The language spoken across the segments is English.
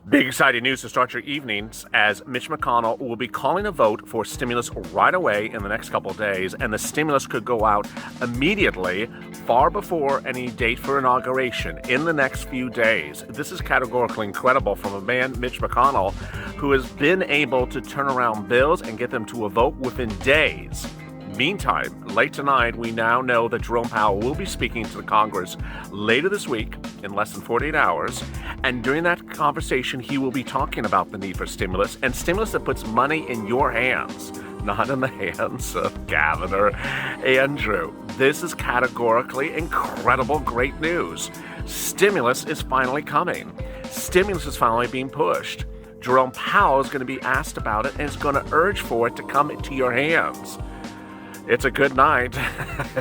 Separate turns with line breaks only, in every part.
Big exciting news to start your evenings as Mitch McConnell will be calling a vote for stimulus right away in the next couple of days, and the stimulus could go out immediately, far before any date for inauguration, in the next few days. This is categorically incredible from a man, Mitch McConnell, who has been able to turn around bills and get them to a vote within days. Meantime, late tonight, we now know that Jerome Powell will be speaking to the Congress later this week in less than 48 hours. And during that conversation, he will be talking about the need for stimulus and stimulus that puts money in your hands, not in the hands of Gavin or Andrew. This is categorically incredible, great news. Stimulus is finally coming. Stimulus is finally being pushed. Jerome Powell is going to be asked about it and is going to urge for it to come into your hands. It's a good night.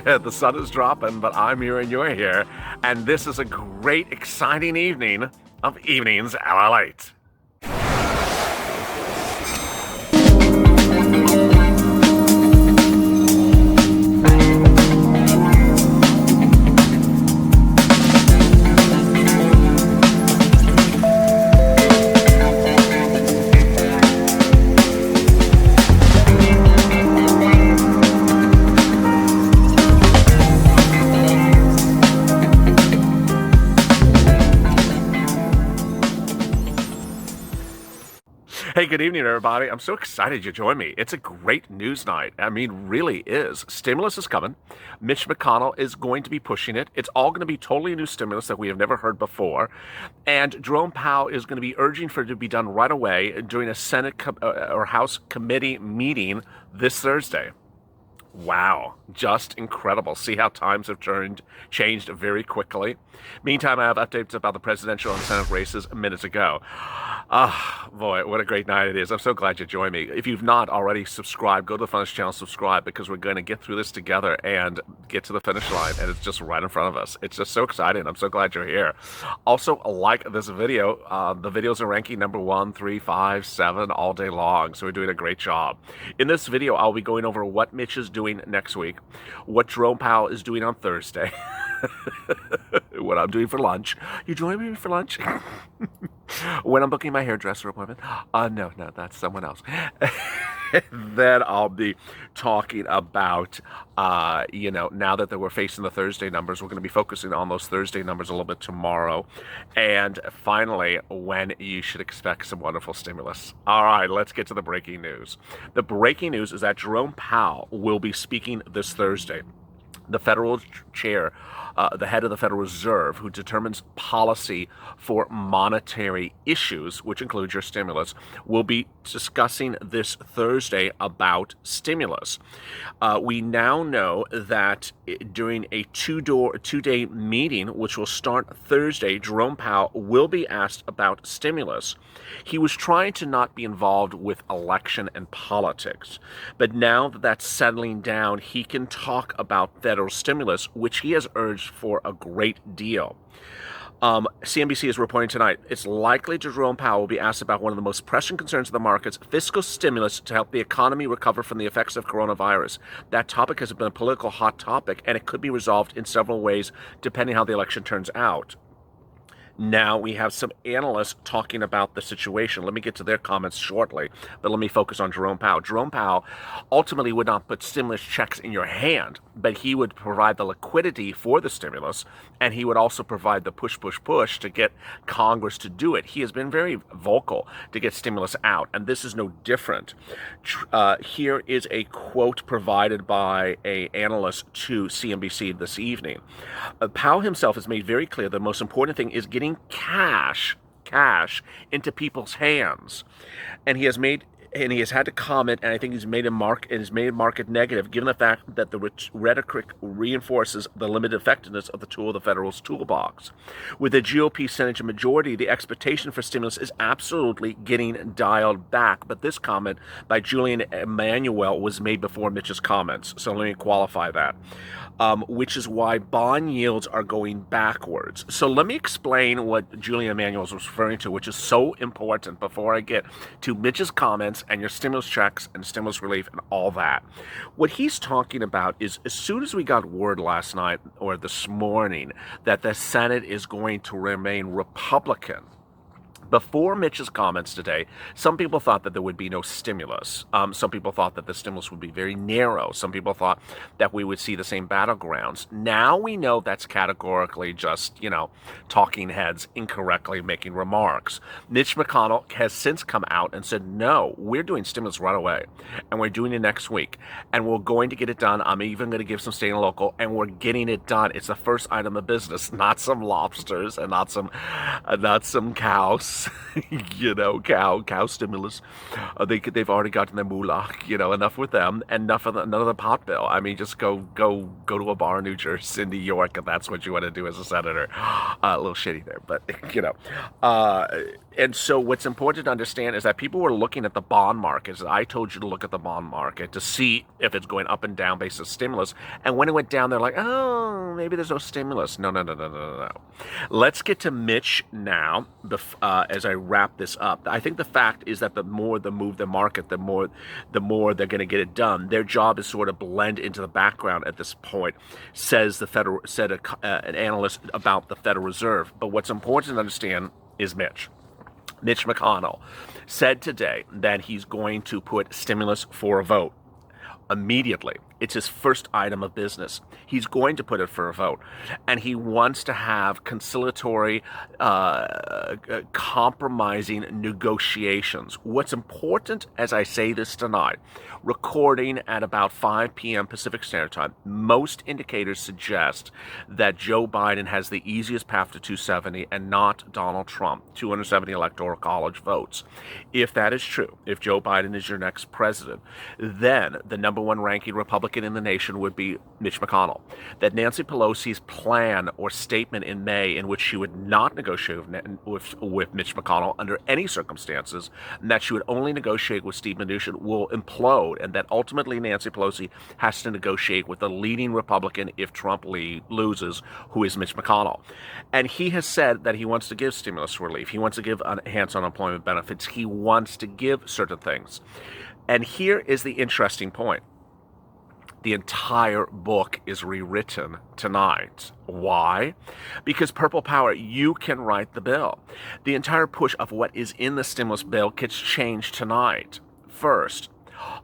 The sun is dropping, but I'm here and you're here. And this is a great, exciting evening of Evenings LALATE. Hey, good evening, everybody. I'm so excited you joined me. It's a great news night. I mean, really is. Stimulus is coming. Mitch McConnell is going to be pushing it. It's all going to be totally new stimulus that we have never heard before. And Jerome Powell is going to be urging for it to be done right away during a Senate or House committee meeting this Thursday. Wow, just incredible. See how times have changed very quickly. Meantime, I have updates about the presidential and Senate races minutes ago. Boy, what a great night it is. I'm so glad you joined me. If you've not already subscribed, go to the Funnest channel, subscribe, because we're going to get through this together and get to the finish line, and it's just right in front of us. It's just so exciting. I'm so glad you're here. Also, like this video. The videos are ranking number 1, 3, 5, 7 all day long, so we're doing a great job. In this video, I'll be going over what Mitch is doing next week, what Jerome Powell is doing on Thursday, what I'm doing for lunch. You joining me for lunch? When I'm booking my hairdresser appointment. No, that's someone else. Then I'll be talking about, now that we're facing the Thursday numbers, we're going to be focusing on those Thursday numbers a little bit tomorrow. And finally, when you should expect some wonderful stimulus. All right, let's get to the breaking news. The breaking news is that Jerome Powell will be speaking this Thursday. The federal chair, the head of the Federal Reserve, who determines policy for monetary issues, which includes your stimulus, will be discussing this Thursday about stimulus. We now know that during a two-day meeting, which will start Thursday, Jerome Powell will be asked about stimulus. He was trying to not be involved with election and politics, but now that that's settling down, he can talk about federal stimulus, which he has urged for a great deal. CNBC is reporting tonight, it's likely Jerome Powell will be asked about one of the most pressing concerns of the markets, fiscal stimulus to help the economy recover from the effects of coronavirus. That topic has been a political hot topic, and it could be resolved in several ways depending how the election turns out. Now we have some analysts talking about the situation. Let me get to their comments shortly, but let me focus on Jerome Powell. Jerome Powell ultimately would not put stimulus checks in your hand, but he would provide the liquidity for the stimulus, and he would also provide the push to get Congress to do it. He has been very vocal to get stimulus out, and this is no different. Here is a quote provided by an analyst to CNBC this evening. Powell himself has made very clear the most important thing is getting cash into people's hands, and he has had to comment, and I think he's made a market negative, given the fact that the rhetoric reinforces the limited effectiveness of the tool of the Federalist toolbox. With the GOP Senate majority, the expectation for stimulus is absolutely getting dialed back. But this comment by Julian Emanuel was made before Mitch's comments, so let me qualify that. Which is why bond yields are going backwards. So let me explain what Julian Emanuel was referring to, which is so important before I get to Mitch's comments and your stimulus checks and stimulus relief and all that. What he's talking about is, as soon as we got word last night or this morning that the Senate is going to remain Republican, Before Mitch's comments today, some people thought that there would be no stimulus. Some people thought that the stimulus would be very narrow. Some people thought that we would see the same battlegrounds. Now we know that's categorically just, talking heads incorrectly making remarks. Mitch McConnell has since come out and said, no, we're doing stimulus right away. And we're doing it next week. And we're going to get it done. I'm even going to give some state and local. And we're getting it done. It's the first item of business, not some lobsters and not some cows. Cow stimulus. They've already gotten their moolah. Enough with them, and enough of another pot bill. I mean, just go to a bar in New Jersey, in New York, if that's what you want to do as a senator. A little shitty there, but And so what's important to understand is that people were looking at the bond market. I told you to look at the bond market to see if it's going up and down based on stimulus. And when it went down, they're like, oh, maybe there's no stimulus. No. Let's get to Mitch now. As I wrap this up, I think the fact is that the more they move the market, the more they're going to get it done. Their job is sort of blend into the background at this point, said an analyst about the Federal Reserve. But what's important to understand is Mitch McConnell said today that he's going to put stimulus for a vote immediately. It's his first item of business. He's going to put it for a vote. And he wants to have conciliatory, compromising negotiations. What's important, as I say this tonight, recording at about 5 p.m. Pacific Standard Time, most indicators suggest that Joe Biden has the easiest path to 270 and not Donald Trump, 270 Electoral College votes. If that is true, if Joe Biden is your next president, then the number one ranking Republican in the nation would be Mitch McConnell. That Nancy Pelosi's plan or statement in May in which she would not negotiate with Mitch McConnell under any circumstances, and that she would only negotiate with Steve Mnuchin will implode, and that ultimately Nancy Pelosi has to negotiate with the leading Republican if Trump loses, who is Mitch McConnell. And he has said that he wants to give stimulus relief. He wants to give enhanced unemployment benefits. He wants to give certain things. And here is the interesting point. The entire book is rewritten tonight. Why? Because Purple Power, you can write the bill. The entire push of what is in the stimulus bill gets changed tonight. First,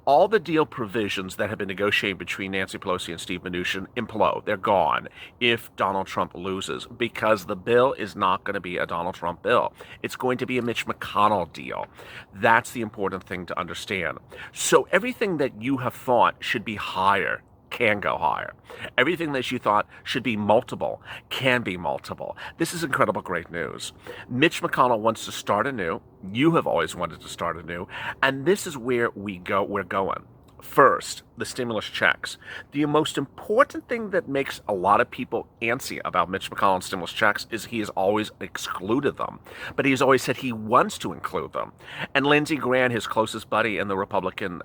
all the deal provisions that have been negotiated between Nancy Pelosi and Steve Mnuchin implode. They're gone if Donald Trump loses, because the bill is not going to be a Donald Trump bill. It's going to be a Mitch McConnell deal. That's the important thing to understand. So everything that you have thought should be higher can go higher. Everything that you thought should be multiple can be multiple. This is incredible great news. Mitch McConnell wants to start anew. You have always wanted to start anew. And this is where we're going. First, the stimulus checks. The most important thing that makes a lot of people antsy about Mitch McConnell's stimulus checks is he has always excluded them. But he's always said he wants to include them. And Lindsey Graham, his closest buddy in the Republican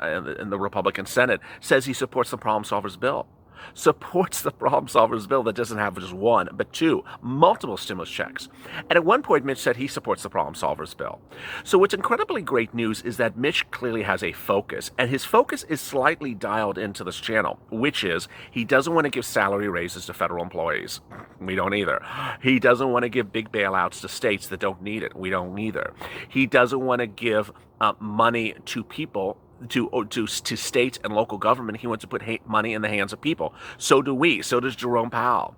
Senate, says he supports the problem solvers bill. Supports the problem solvers bill that doesn't have just one, but two, multiple stimulus checks. And at one point, Mitch said he supports the problem solvers bill. So what's incredibly great news is that Mitch clearly has a focus, and his focus is slightly dialed into this channel, which is he doesn't want to give salary raises to federal employees. We don't either. He doesn't want to give big bailouts to states that don't need it. We don't either. He doesn't want to give money to people to states and local government. He wants to put money in the hands of people. So do we. So does Jerome Powell.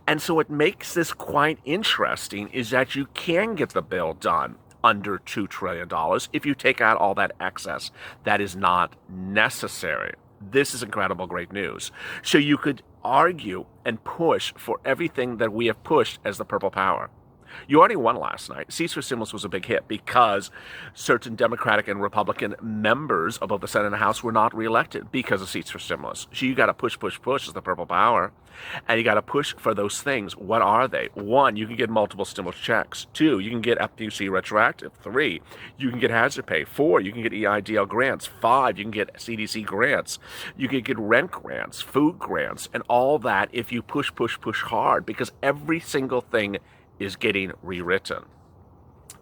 And so what makes this quite interesting is that you can get the bill done under $2 trillion if you take out all that excess that is not necessary. This is incredible great news. So you could argue and push for everything that we have pushed as the Purple Power. You already won last night. Seats for Stimulus was a big hit because certain Democratic and Republican members of both the Senate and the House were not reelected because of Seats for Stimulus. So you got to push as the Purple Power. And you got to push for those things. What are they? One, you can get multiple stimulus checks. Two, you can get FPUC retroactive. Three, you can get hazard pay. Four, you can get EIDL grants. Five, you can get CDC grants. You can get rent grants, food grants, and all that if you push hard, because every single thing is getting rewritten.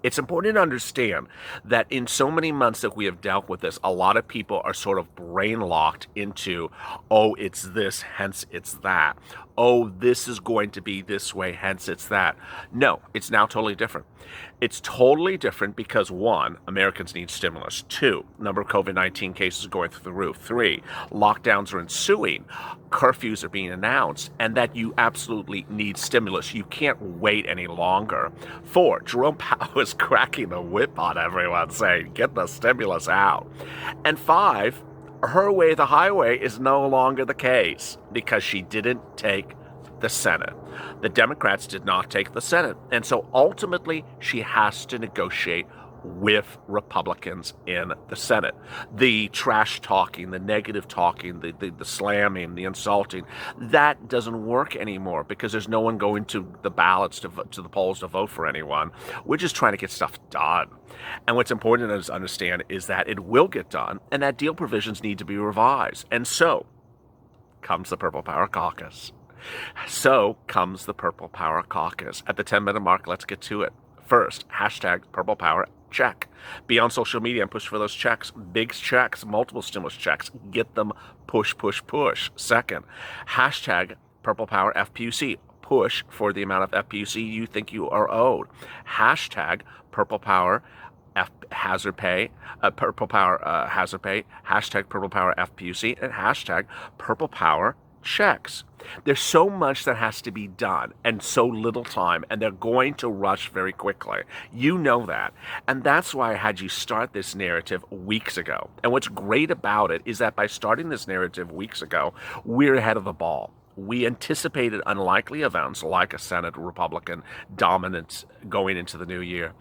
It's important to understand that in so many months that we have dealt with this, a lot of people are sort of brain locked into, oh, it's this, hence it's that. Oh, this is going to be this way, hence it's that. No, it's now totally different. It's totally different because one, Americans need stimulus. Two, number of COVID-19 cases are going through the roof. Three, lockdowns are ensuing. Curfews are being announced, and that you absolutely need stimulus. You can't wait any longer. Four, Jerome Powell is cracking the whip on everyone saying, get the stimulus out. And five, her way, the highway, is no longer the case because she didn't take the Senate. The Democrats did not take the Senate. And so ultimately, she has to negotiate with Republicans in the Senate. The trash talking, the negative talking, the slamming, the insulting, that doesn't work anymore because there's no one going to the ballots, to the polls to vote for anyone. We're just trying to get stuff done. And what's important to understand is that it will get done and that deal provisions need to be revised. And so comes the Purple Power Caucus. So comes the Purple Power Caucus. At the 10-minute mark, let's get to it. First, hashtag Purple Power check. Be on social media and push for those checks. Big checks, multiple stimulus checks. Get them, push, push, push. Second, hashtag Purple Power FPUC. Push for the amount of FPUC you think you are owed. Hashtag Purple Power hazard pay, Purple Power hazard pay, hashtag Purple Power FPUC, and hashtag Purple Power checks. There's so much that has to be done and so little time, and they're going to rush very quickly. You know that. And that's why I had you start this narrative weeks ago. And what's great about it is that by starting this narrative weeks ago, we're ahead of the ball. We anticipated unlikely events like a Senate Republican dominance going into the new year.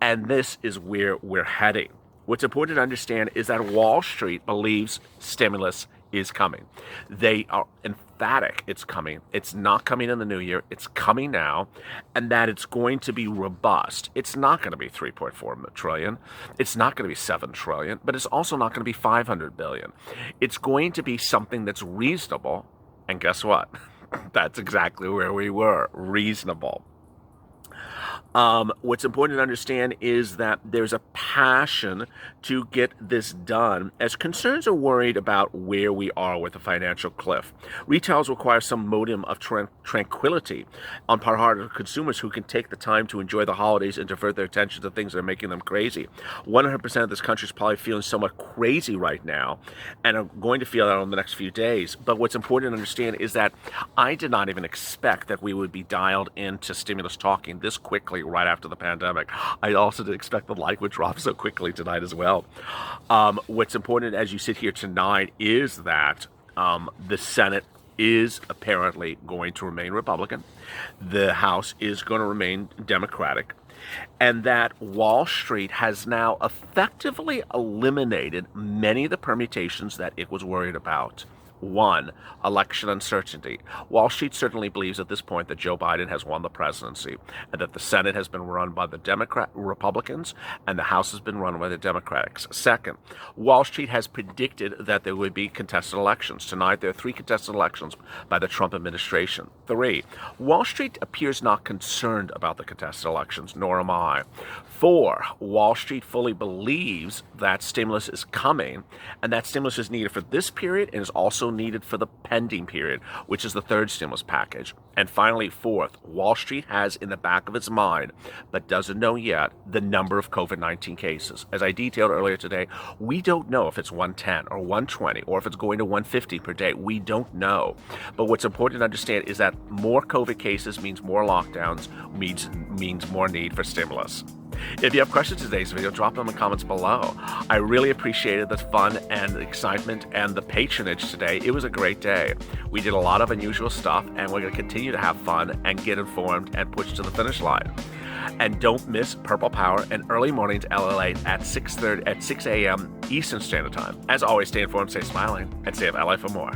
And this is where we're heading. What's important to understand is that Wall Street believes stimulus is coming. They are emphatic it's coming. It's not coming in the new year. It's coming now, and that it's going to be robust. It's not going to be 3.4 trillion. It's not going to be 7 trillion, but it's also not going to be 500 billion. It's going to be something that's reasonable, and guess what? That's exactly where we were, reasonable. What's important to understand is that there's a passion to get this done as concerns are worried about where we are with the financial cliff. Retailers require some modicum of tranquility on part of consumers who can take the time to enjoy the holidays and divert their attention to things that are making them crazy. 100% of this country is probably feeling somewhat crazy right now and are going to feel that in the next few days. But what's important to understand is that I did not even expect that we would be dialed into stimulus talking this quickly right after the pandemic. I also didn't expect the light would drop so quickly tonight as well. What's important as you sit here tonight is that the Senate is apparently going to remain Republican. The House is going to remain Democratic. And that Wall Street has now effectively eliminated many of the permutations that it was worried about. One, election uncertainty. Wall Street certainly believes at this point that Joe Biden has won the presidency and that the Senate has been run by the Republicans and the House has been run by the Democrats. Second, Wall Street has predicted that there would be contested elections. Tonight, there are 3 contested elections by the Trump administration. 3, Wall Street appears not concerned about the contested elections, nor am I. 4, Wall Street fully believes that stimulus is coming and that stimulus is needed for this period and is also needed for the pending period, which is the 3rd stimulus package. And finally, 4th, Wall Street has in the back of its mind, but doesn't know yet, the number of COVID-19 cases. As I detailed earlier today, we don't know if it's 110 or 120 or if it's going to 150 per day. We don't know. But what's important to understand is that more COVID cases means more lockdowns, means more need for stimulus. If you have questions in today's video, drop them in the comments below. I really appreciated the fun and the excitement and the patronage today. It was a great day. We did a lot of unusual stuff, and we're going to continue to have fun and get informed and push to the finish line. And don't miss Purple Power and early mornings LALATE at 6 a.m. Eastern Standard Time. As always, stay informed, stay smiling, and stay up LA for more.